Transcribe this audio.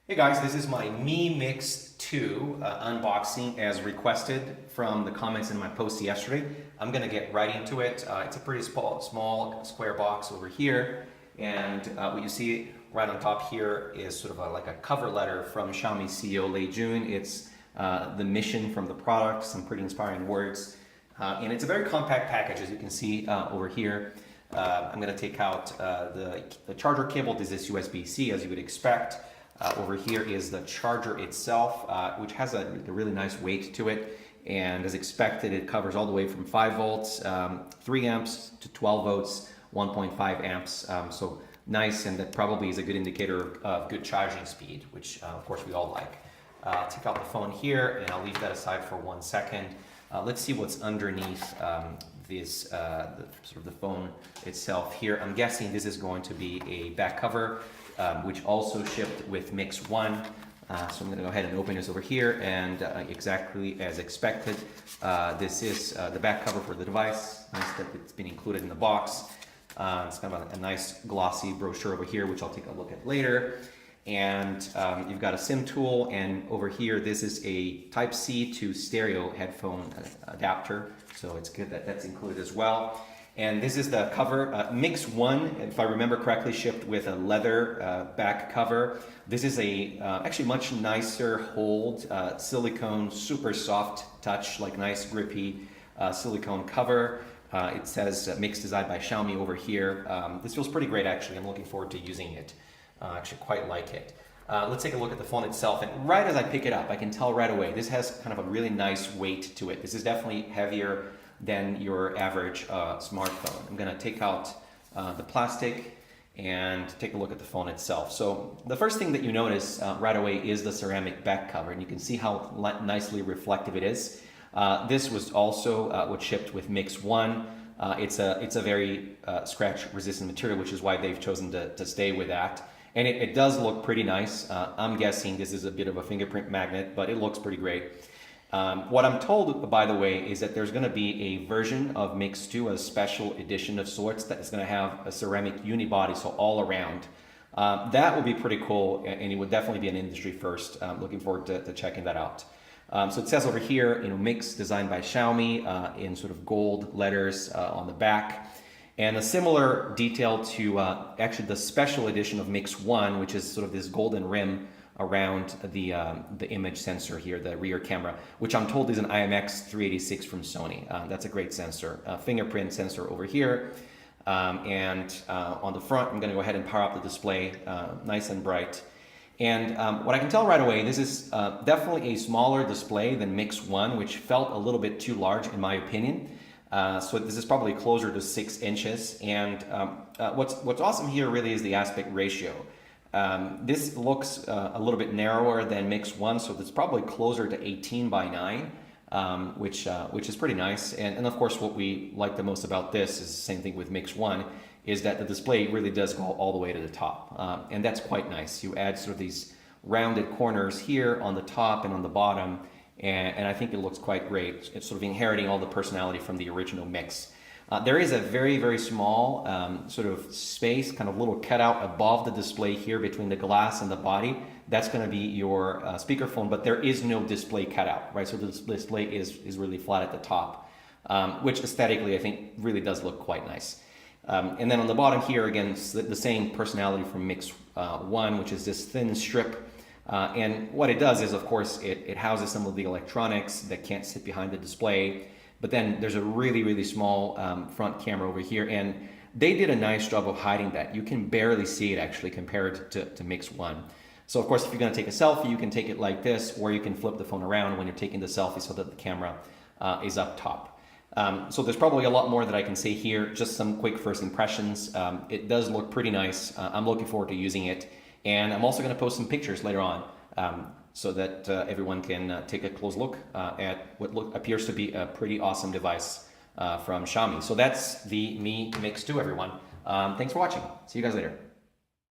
Hey guys, this is my Mi Mix 2 unboxing as requested from the comments in my post yesterday. I'm going to get right into it. It's a pretty small square box over here, and what you see right on top here is sort of like a cover letter from Xiaomi CEO Lei Jun. It's the mission from the product, some pretty inspiring words, and it's a very compact package, as you can see over here. I'm going to take out the charger cable. This is USB-C, as you would expect. Over here is the charger itself, which has a really nice weight to it, and as expected it covers all the way from 5 volts, 3 amps to 12 volts, 1.5 amps, so nice, and that probably is a good indicator of good charging speed, which of course we all like. I'll take out the phone here and I'll leave that aside for 1 second. Let's see what's underneath this sort of the phone itself here. I'm guessing this is going to be a back cover, which also shipped with Mix 1. So I'm going to go ahead and open this over here, and exactly as expected, this is the back cover for the device. Nice that it's been included in the box. It's kind of a nice glossy brochure over here, which I'll take a look at later. And you've got a SIM tool, and over here this is a Type-C to stereo headphone adapter, so it's good that that's included as well. And this is the cover. Mix 1, if I remember correctly, shipped with a leather back cover. This is a actually much nicer hold, silicone, super soft touch, like nice grippy silicone cover. It says Mix designed by Xiaomi over here. This feels pretty great, actually. I'm looking forward to using it. Actually quite like it. Let's take a look at the phone itself, and right as I pick it up I can tell right away this has kind of a really nice weight to it. This is definitely heavier than your average smartphone. I'm going to take out the plastic and take a look at the phone itself. So the first thing that you notice right away is the ceramic back cover, and you can see how nicely reflective it is. This was also what shipped with Mix 1. It's a very scratch resistant material, which is why they've chosen to stay with that. And it does look pretty nice. I'm guessing this is a bit of a fingerprint magnet, but it looks pretty great. What I'm told, by the way, is that there's going to be a version of Mix 2, a special edition of sorts, that is going to have a ceramic unibody, so all around. That would be pretty cool, and it would definitely be an industry first. Looking forward to checking that out. So it says over here, Mix designed by Xiaomi in sort of gold letters on the back. And a similar detail to actually the special edition of Mix 1, which is sort of this golden rim around the image sensor here, the rear camera, which I'm told is an IMX386 from Sony. That's a great sensor. Fingerprint sensor over here. And on the front, I'm going to go ahead and power up the display, nice and bright. And what I can tell right away, this is definitely a smaller display than Mix 1, which felt a little bit too large in my opinion. So this is probably closer to 6 inches. And what's awesome here really is the aspect ratio. This looks a little bit narrower than Mix 1, so it's probably closer to 18 by 9, which is pretty nice. And of course, what we like the most about this is the same thing with Mix 1, is that the display really does go all the way to the top. And that's quite nice. You add sort of these rounded corners here on the top and on the bottom, and I think it looks quite great. It's sort of inheriting all the personality from the original Mix. There is a very, very small sort of space, kind of little cutout above the display here between the glass and the body. That's going to be your speakerphone, but there is no display cutout, right? So the display is really flat at the top, which aesthetically I think really does look quite nice. And then on the bottom here, again, the same personality from Mix 1, which is this thin strip. And what it does is, of course, it houses some of the electronics that can't sit behind the display. But then there's a really, really small front camera over here, and they did a nice job of hiding that. You can barely see it actually compared to Mix 1. So of course, if you're going to take a selfie, you can take it like this, or you can flip the phone around when you're taking the selfie so that the camera is up top. So there's probably a lot more that I can say here, just some quick first impressions. It does look pretty nice. I'm looking forward to using it. And I'm also going to post some pictures later on so that everyone can take a close look at what appears to be a pretty awesome device from Xiaomi. So that's the Mi Mix 2, everyone. Thanks for watching. See you guys later.